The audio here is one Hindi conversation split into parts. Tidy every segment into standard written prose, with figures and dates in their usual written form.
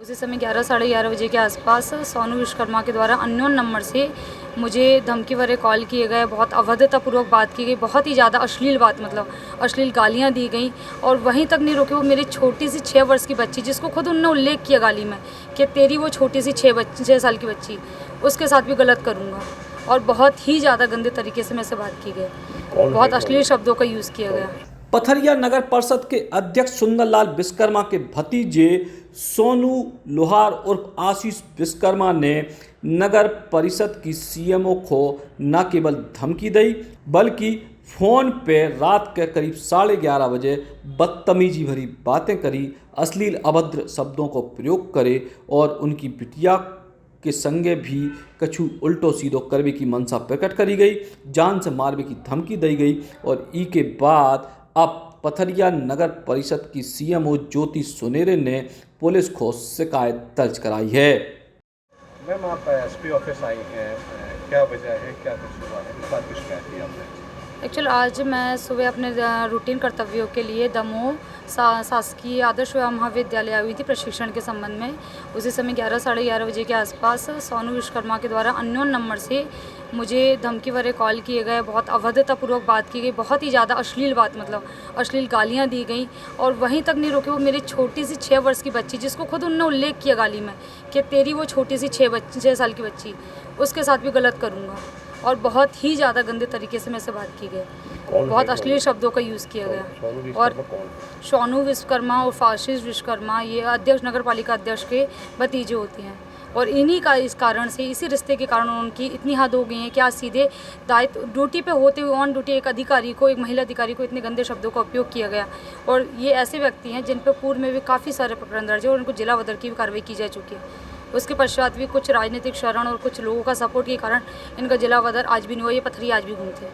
उसी समय 11 साढ़े 11 बजे के आसपास सोनू विश्वकर्मा के द्वारा अननोन नंबर से मुझे धमकी भरे कॉल किए गए, बहुत अभद्रतापूर्वक बात की गई, बहुत ही ज़्यादा अश्लील बात, मतलब अश्लील गालियाँ दी गई। और वहीं तक नहीं रुके, वो मेरी छोटी सी 6 वर्ष की बच्ची, जिसको खुद उन्होंने उल्लेख किया गाली में कि तेरी वो छोटी सी 6 साल की बच्ची, उसके साथ भी गलत करूँगा। और बहुत ही ज़्यादा गंदे तरीके से मेरे से बात की गई, बहुत अश्लील शब्दों का यूज़ किया गया। पथरिया नगर परिषद के अध्यक्ष सुंदरलाल विश्वकर्मा के भतीजे सोनू लोहार उर्फ आशीष विश्वकर्मा ने नगर परिषद की सीएमओ को न केवल धमकी दी, बल्कि फ़ोन पे रात के करीब 11:30 बजे बदतमीजी भरी बातें करी, अश्लील अभद्र शब्दों को प्रयोग करे और उनकी बिटिया के संगे भी कछु उल्टो सीधो करवे की मंशा प्रकट करी गई, जान से मारवे की धमकी दी गई। और ई के बाद अब पथरिया नगर परिषद की सीएमओ ज्योति सुनेरे ने पुलिस को शिकायत दर्ज कराई है। मैम, आप एसपी ऑफिस आई हैं, क्या वजह है, क्या कुछ हुआ है, किस बात की शिकायत की आपने? एक्चुअल आज मैं सुबह अपने रूटीन कर्तव्यों के लिए दमोह शासकीय आदर्श महाविद्यालय आई हुई थी प्रशिक्षण के संबंध में। उसी समय 11 साढ़े 11 बजे के आसपास सोनू विश्वकर्मा के द्वारा अननोन नंबर से मुझे धमकी भरे कॉल किए गए, बहुत अभद्रतापूर्वक बात की गई, बहुत ही ज़्यादा अश्लील बात, मतलब अश्लील गालियाँ दी गई। और वहीं तक नहीं रुके, वो मेरी छोटी सी 6 वर्ष की बच्ची, जिसको खुद उन्होंने उल्लेख किया गाली में कि तेरी वो छोटी सी 6 साल की बच्ची, उसके साथ भी गलत करूँगा। और बहुत ही ज़्यादा गंदे तरीके से मेरे से बात की गई, बहुत अश्लील शब्दों का यूज़ किया गया। और सोनू विश्वकर्मा और आशीष विश्वकर्मा ये अध्यक्ष नगर पालिका अध्यक्ष के भतीजे होते हैं। और इन्हीं का इस कारण से, इसी रिश्ते के कारण उनकी इतनी हद हो गई है कि आज सीधे दायित्व ड्यूटी पे होते हुए ऑन ड्यूटी एक अधिकारी को, एक महिला अधिकारी को इतने गंदे शब्दों का उपयोग किया गया। और ये ऐसे व्यक्ति हैं जिन पर पूर्व में भी काफ़ी सारे प्रकरण दर्ज है और उनको जिला बदर की भी कार्रवाई की जा चुकी है। उसके पश्चात भी कुछ राजनीतिक शरण और कुछ लोगों का सपोर्ट के कारण इनका जिला बदर आज भी नहीं हुआ, ये पथरी आज भी घूमते हैं।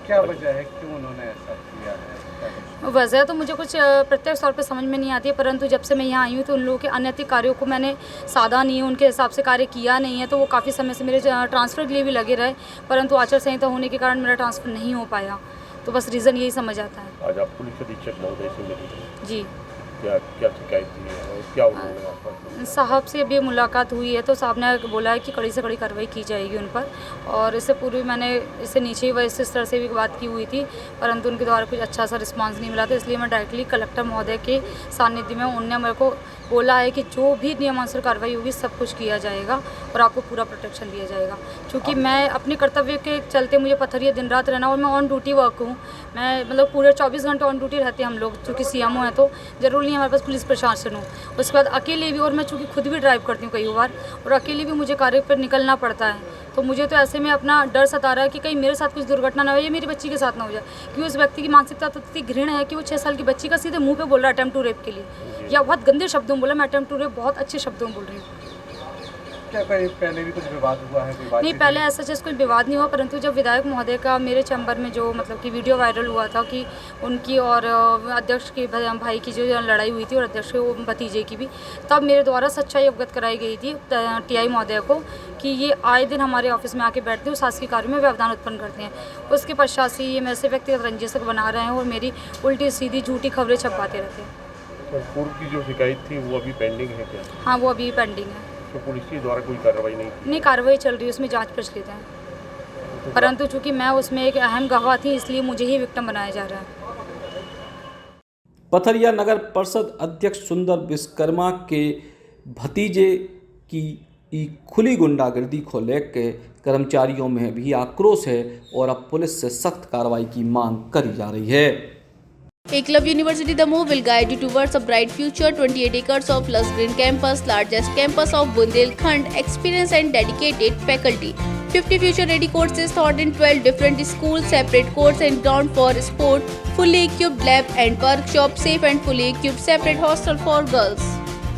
क्या वजह है, क्यों उन्होंने ऐसा किया है? वजह तो मुझे कुछ प्रत्यक्ष तौर पे समझ में नहीं आती है, परंतु जब से मैं यहाँ आई हूँ तो उन लोगों के अनैतिक कार्यों को मैंने साधा नहीं है, उनके हिसाब से कार्य किया नहीं है। तो वो काफ़ी समय से मेरे ट्रांसफ़र के लिए भी लगे रहे, परंतु आचार संहिता होने के कारण मेरा ट्रांसफ़र नहीं हो पाया। तो बस रीज़न यही समझ आता है। आज आप पुलिस अधीक्षक महोदय से मिली? जी। क्या शिकायत थी और क्या उन्होंने आपको? साहब से अभी मुलाकात हुई है तो साहब ने बोला है कि कड़ी से कड़ी कार्रवाई की जाएगी उन पर। और इससे पूर्व मैंने इससे नीचे वैसे स्तर से भी बात की हुई थी, परंतु उनके द्वारा कुछ अच्छा सा रिस्पांस नहीं मिला था। इसलिए मैं डायरेक्टली कलेक्टर महोदय के सानिध्य में उनने मेरे को बोला है कि जो भी नियमानुसार कार्रवाई होगी सब कुछ किया जाएगा और आपको पूरा प्रोटेक्शन दिया जाएगा। क्योंकि मैं अपने कर्तव्य के चलते मुझे पथरिया दिन रात रहना और मैं ऑन ड्यूटी वर्क हूँ। मैं मतलब पूरे 24 घंटे ऑन ड्यूटी रहते हैं हम लोग, चूँकि सीएमओ हैं तो ज़रूरी नहीं हमारे पास पुलिस प्रशासन हो। उसके बाद अकेले भी, और मैं चूँकि खुद भी ड्राइव करती हूँ कई बार, और अकेले भी मुझे कार्य पर निकलना पड़ता है। तो मुझे तो ऐसे में अपना डर सता रहा है कि कहीं मेरे साथ कुछ दुर्घटना ना हो या मेरी बच्ची के साथ ना हो जाए। क्योंकि उस व्यक्ति की मानसिकता तो इतनी घृण है कि वो 6 साल की बच्ची का सीधे मुंह पे बोल रहा है अटेम्प्ट टू रेप के लिए, या बहुत गंदे शब्दों में बोला। मैं अटेम्प्ट टू रेप बहुत अच्छे शब्दों में बोल रही हूँ। क्या पहले भी कुछ विवाद हुआ है? नहीं, पहले ऐसा जैसे कोई विवाद नहीं हुआ, परंतु जब विधायक महोदय का मेरे चैम्बर में जो मतलब कि वीडियो वायरल हुआ था कि उनकी और अध्यक्ष के भाई की जो लड़ाई हुई थी और अध्यक्ष के भतीजे की भी, तब मेरे द्वारा सच्चाई अवगत कराई गई थी टीआई महोदय को कि ये आए दिन हमारे ऑफिस में आके बैठते हैं और शासकीय कार्यों में व्यवधान उत्पन्न करते हैं। उसके पश्चात से ये मेरे से व्यक्तिगत रंजिश बना रहे हैं और मेरी उल्टी सीधी झूठी खबरें छपवाते रहते हैं। पूर्व की जो शिकायत थी वो अभी पेंडिंग है क्या? हाँ, वो अभी पेंडिंग है। तो पुलिस के द्वारा कोई कार्रवाई नहीं, कार्रवाई चल रही है, उसमें जांच प्रचलित है, परंतु चूंकि मैं उसमें एक अहम गवाह थी इसलिए मुझे ही विक्टिम बनाया जा रहा है। पथरिया नगर परिषद अध्यक्ष सुंदर विश्वकर्मा के भतीजे की खुली गुंडागर्दी को लेकर कर्मचारियों में भी आक्रोश है और अब पुलिस से सख्त कार्रवाई की मांग करी जा रही है। Eklavya University Damoh will guide you towards a bright future. 28 acres of lush green campus, largest campus of Bundelkhand, experienced and dedicated faculty. 50 future-ready courses taught in 12 different schools, separate course and ground for sport, fully equipped lab and workshop, safe and fully equipped separate hostel for girls.